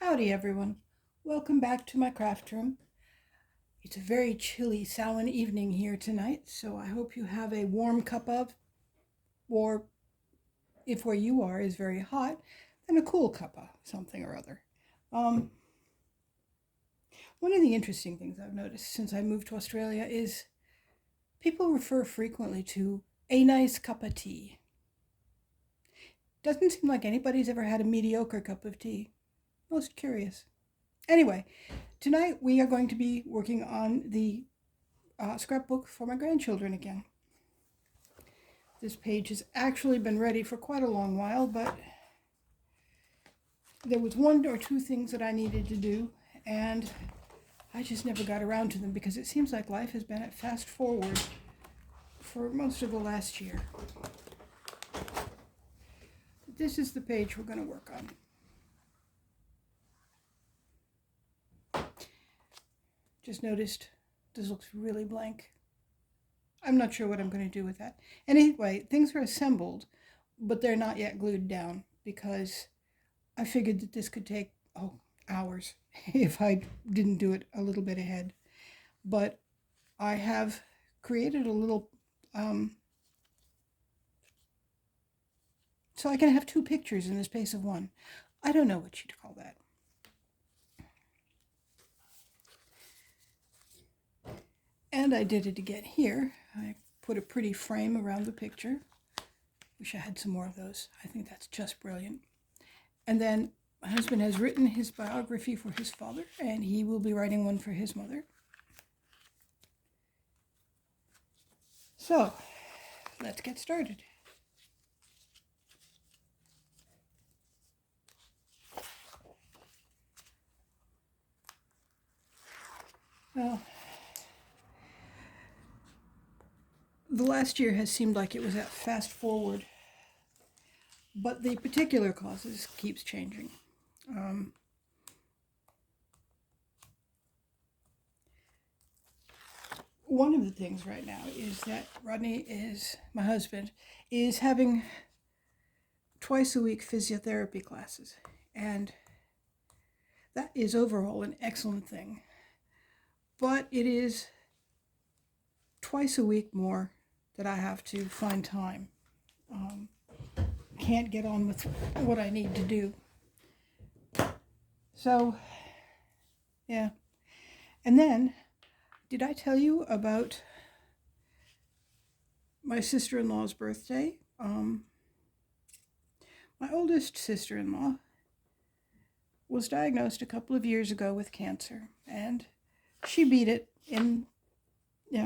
Howdy everyone. Welcome back to my craft room. It's a very chilly Samhain evening here tonight, so I hope you have a warm cup of, or if where you are is very hot, then a cool cup of something or other. Um, One of the interesting things I've noticed since I moved to Australia is people refer frequently to a nice cup of tea. Doesn't seem like anybody's ever had a mediocre cup of tea. Most curious. Anyway, tonight we are going to be working on the scrapbook for my grandchildren again. This page has actually been ready for quite a long while, but there was one or two things that I needed to do, and I just never got around to them because it seems like life has been at fast forward for most of the last year. This is the page we're going to work on. Just noticed this looks really blank. I'm not sure what I'm going to do with that. Anyway, things are assembled, but they're not yet glued down because I figured that this could take, hours if I didn't do it a little bit ahead. But I have created a little, so I can have two pictures in the space of one. I don't know what you'd call that. And I did it again here. I put a pretty frame around the picture. Wish I had some more of those. I think that's just brilliant. And then my husband has written his biography for his father, and he will be writing one for his mother. So, let's get started. Well, the last year has seemed like it was at fast forward, but the particular causes keeps changing. One of the things right now is that Rodney my husband, is having twice a week physiotherapy classes, and that is overall an excellent thing. But it is twice a week more that I have to find time. Can't get on with what I need to do. So, yeah. And then, did I tell you about my sister-in-law's birthday? My oldest sister-in-law was diagnosed a couple of years ago with cancer, and she beat it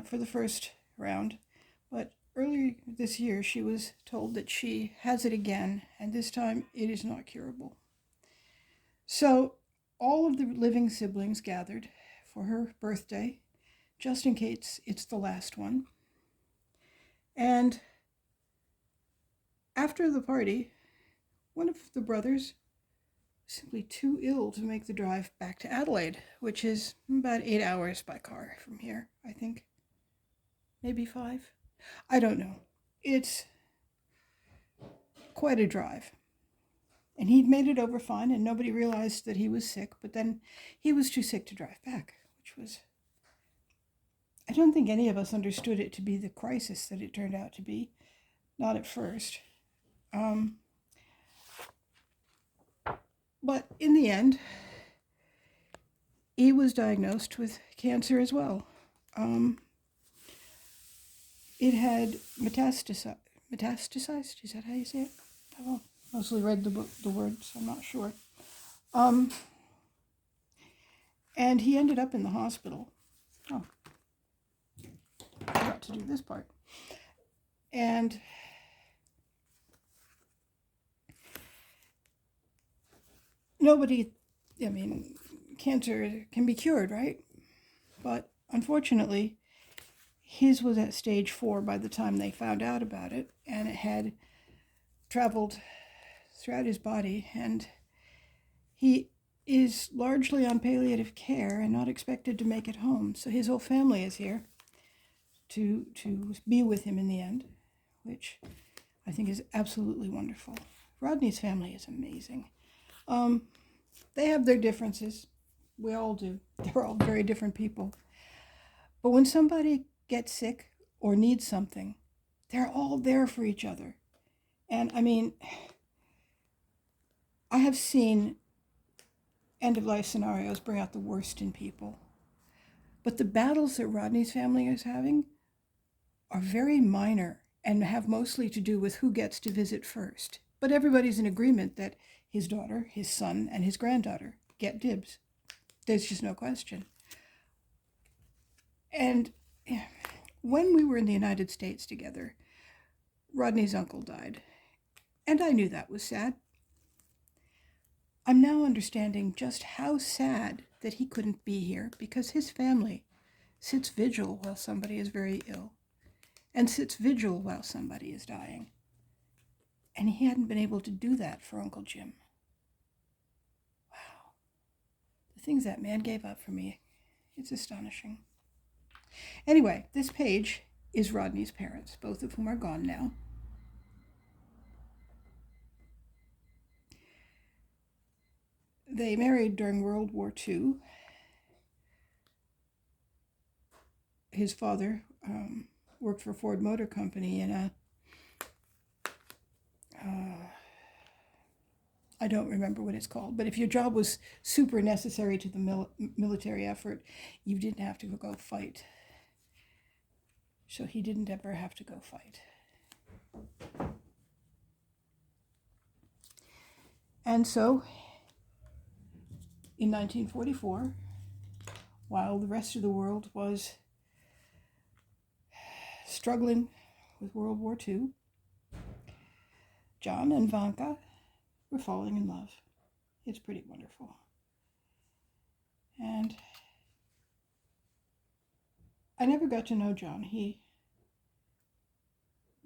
for the first round. But earlier this year, she was told that she has it again, and this time it is not curable. So all of the living siblings gathered for her birthday, just in case it's the last one. And after the party, one of the brothers was simply too ill to make the drive back to Adelaide, which is about 8 hours by car from here, I think. Maybe 5. I don't know. It's quite a drive. And he'd made it over fine, and nobody realized that he was sick, but then he was too sick to drive back, which was... I don't think any of us understood it to be the crisis that it turned out to be. Not at first. But in the end, he was diagnosed with cancer as well. It had metastasized. Is that how you say it? I've mostly read the words. I'm not sure. And he ended up in the hospital. Oh, I forgot to do this part. And cancer can be cured, right? But unfortunately, his was at stage 4 by the time they found out about it, and it had traveled throughout his body, and he is largely on palliative care and not expected to make it home. So his whole family is here to be with him in the end, which I think is absolutely wonderful. Rodney's family is amazing. They have their differences. We all do. They're all very different people. But when somebody gets sick or needs something, they're all there for each other. And I mean, I have seen end of life scenarios bring out the worst in people. But the battles that Rodney's family is having are very minor and have mostly to do with who gets to visit first. But everybody's in agreement that his daughter, his son, and his granddaughter get dibs. There's just no question. And when we were in the United States together, Rodney's uncle died. And I knew that was sad. I'm now understanding just how sad that he couldn't be here because his family sits vigil while somebody is very ill and sits vigil while somebody is dying. And he hadn't been able to do that for Uncle Jim. Wow. The things that man gave up for me, it's astonishing. Anyway, this page is Rodney's parents, both of whom are gone now. They married during World War II. His father worked for Ford Motor Company in a, I don't remember what it's called, but if your job was super necessary to the military effort, you didn't have to go fight. So he didn't ever have to go fight. And so, in 1944, while the rest of the world was struggling with World War II, John and Vanka were falling in love. It's pretty wonderful. And I never got to know John. He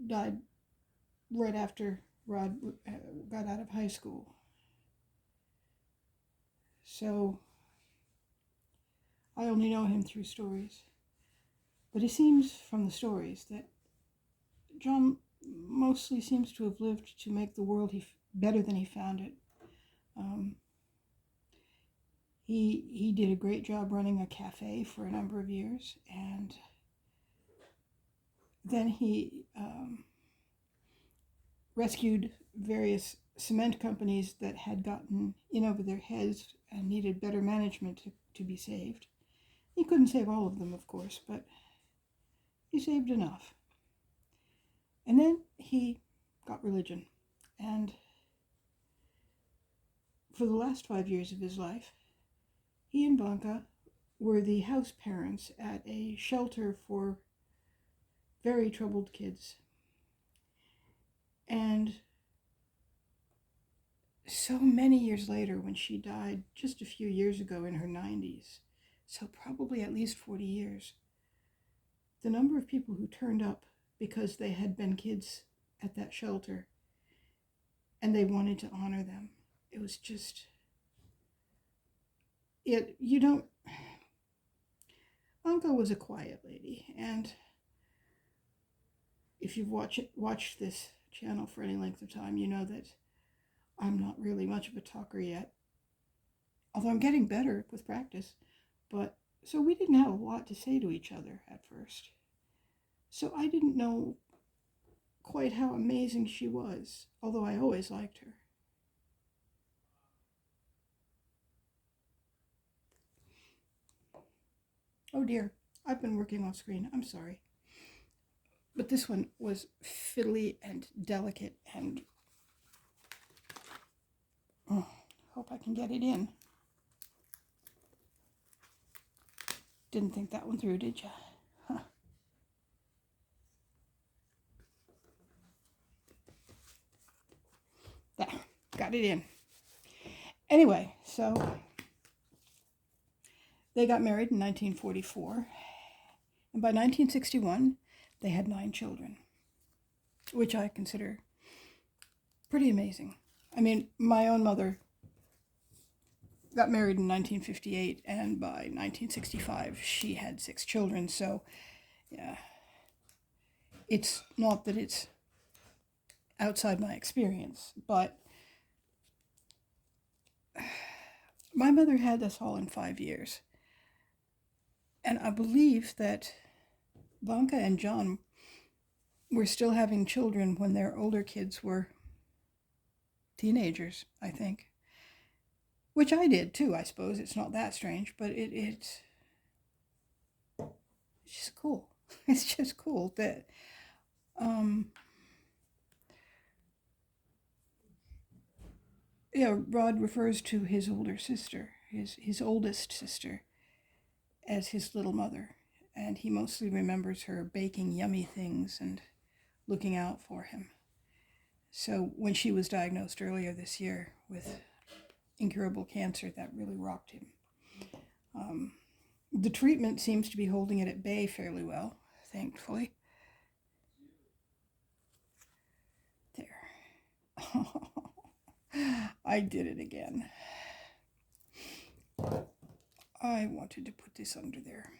died right after Rod got out of high school. So I only know him through stories. But it seems from the stories that John mostly seems to have lived to make the world better than he found it. He did a great job running a cafe for a number of years, and then he rescued various cement companies that had gotten in over their heads and needed better management to be saved. He couldn't save all of them, of course, but he saved enough. And then he got religion. And for the last 5 years of his life, he and Vanka were the house parents at a shelter for very troubled kids. And so many years later, when she died just a few years ago in her 90s, so probably at least 40 years, the number of people who turned up because they had been kids at that shelter and they wanted to honor them, it was just, Vanka was a quiet lady, and if you've watched this channel for any length of time, you know that I'm not really much of a talker yet, although I'm getting better with practice. But so we didn't have a lot to say to each other at first. So I didn't know quite how amazing she was, although I always liked her. Oh dear, I've been working off screen. I'm sorry. But this one was fiddly and delicate, and hope I can get it in. Didn't think that one through, did you? Huh. There, got it in. Anyway, so they got married in 1944, and by 1961, they had 9 children, which I consider pretty amazing. I mean, my own mother got married in 1958, and by 1965, she had 6 children, so yeah, it's not that it's outside my experience, but My mother had us all in 5 years. And I believe that Vanka and John were still having children when their older kids were teenagers, I think. Which I did too, I suppose. It's not that strange, but it's just cool. It's just cool that Rod refers to his older sister, his oldest sister, as his little mother. And he mostly remembers her baking yummy things and looking out for him. So when she was diagnosed earlier this year with incurable cancer, that really rocked him. The treatment seems to be holding it at bay fairly well, thankfully. There. I did it again. I wanted to put this under there.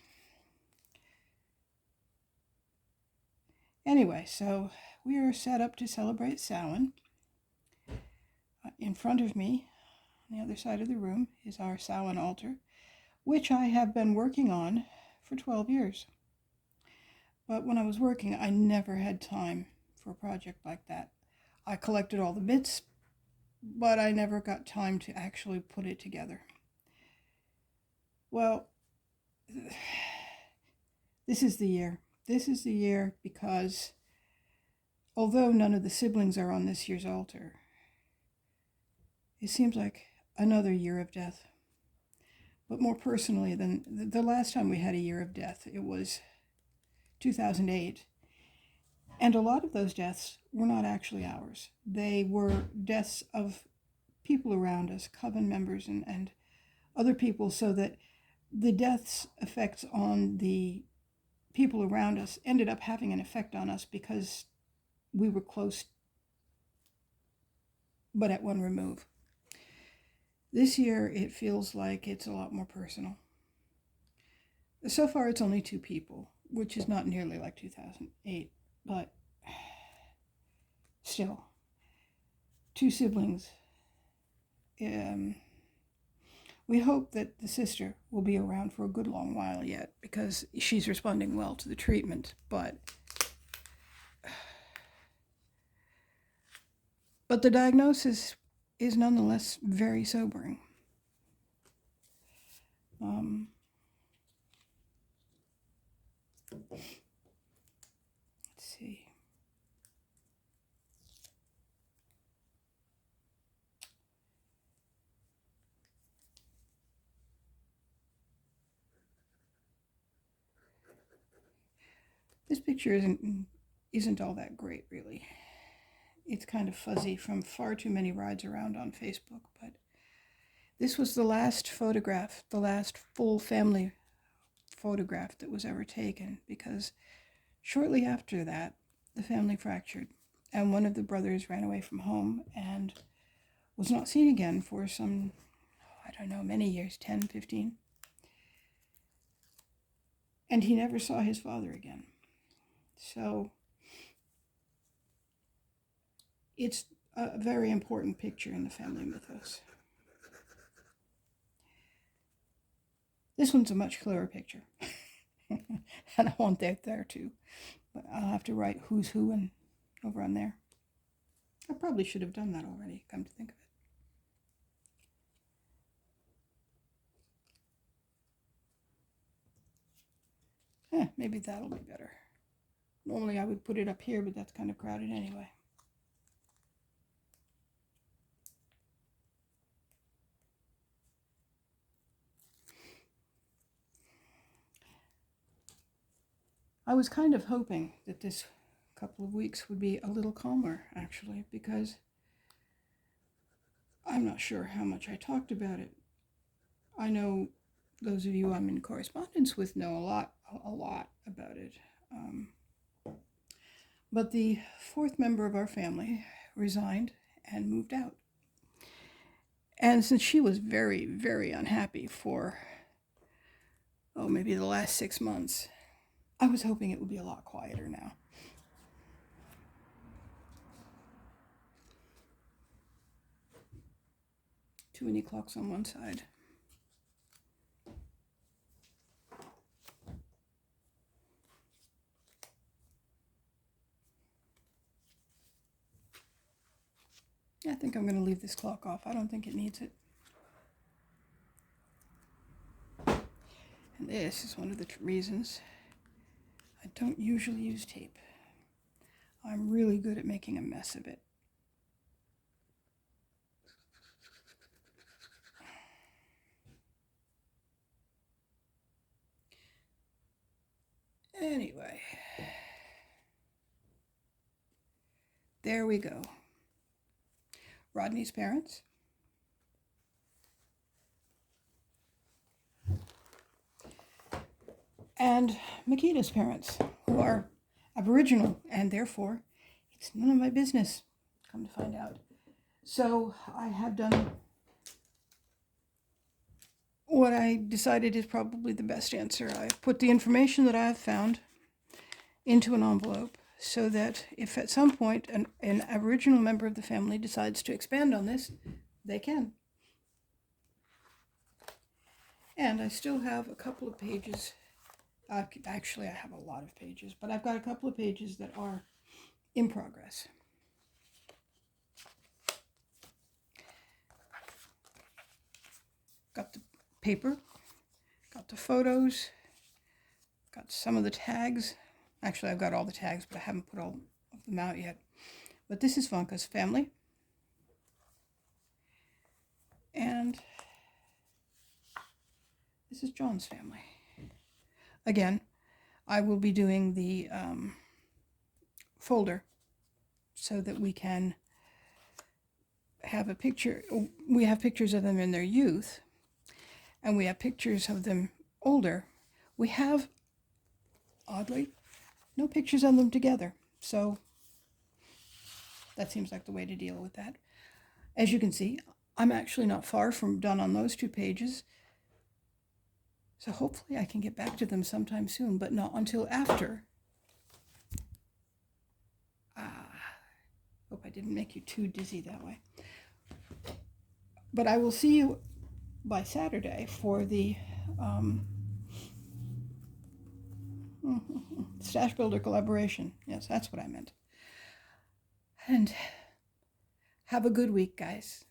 Anyway, so we are set up to celebrate Samhain. In front of me, on the other side of the room, is our Samhain altar, which I have been working on for 12 years. But when I was working, I never had time for a project like that. I collected all the bits, but I never got time to actually put it together. Well, this is the year. This is the year because although none of the siblings are on this year's altar, it seems like another year of death. But more personally than the last time we had a year of death, it was 2008. And a lot of those deaths were not actually ours. They were deaths of people around us, coven members and other people, so that the death's effects on the people around us ended up having an effect on us because we were close, but at one remove. This year, it feels like it's a lot more personal. So far, it's only 2 people, which is not nearly like 2008, but still, 2 siblings. We hope that the sister will be around for a good long while yet because she's responding well to the treatment, but the diagnosis is nonetheless very sobering. Let's see. This picture isn't all that great, really. It's kind of fuzzy from far too many rides around on Facebook, but this was the last photograph, the last full family photograph that was ever taken, because shortly after that, the family fractured, and one of the brothers ran away from home and was not seen again for some, I don't know, many years, 10, 15. And he never saw his father again. So it's a very important picture in the family mythos. This one's a much clearer picture. And I want that there too. But I'll have to write who's who and over on there. I probably should have done that already, come to think of it. Maybe that'll be better. Normally I would put it up here, but that's kind of crowded anyway. I was kind of hoping that this couple of weeks would be a little calmer, actually, because I'm not sure how much I talked about it. I know those of you I'm in correspondence with know a lot about it. But the 4th member of our family resigned and moved out. And since she was very, very unhappy for, maybe the last 6 months, I was hoping it would be a lot quieter now. Too many clocks on one side. think I'm going to leave this clock off. I don't think it needs it. And this is one of the reasons I don't usually use tape. I'm really good at making a mess of it. Anyway, there we go. Rodney's parents. And Makita's parents, who are Aboriginal, and therefore it's none of my business, come to find out. So I have done what I decided is probably the best answer. I put the information that I have found into an envelope so that if at some point an Aboriginal member of the family decides to expand on this, they can. And I still have a couple of pages. Actually, I have a lot of pages, but I've got a couple of pages that are in progress. Got the paper, got the photos, got some of the tags. Actually, I've got all the tags, but I haven't put all of them out yet. But this is Vanka's family. And this is John's family. Again, I will be doing the folder so that we can have a picture. We have pictures of them in their youth, and we have pictures of them older. We have, oddly, no pictures of them together. So that seems like the way to deal with that. As you can see, I'm actually not far from done on those 2 pages. So hopefully I can get back to them sometime soon, but not until after. Hope I didn't make you too dizzy that way. But I will see you by Saturday for the Stash Builder collaboration. Yes, that's what I meant. And have a good week, guys.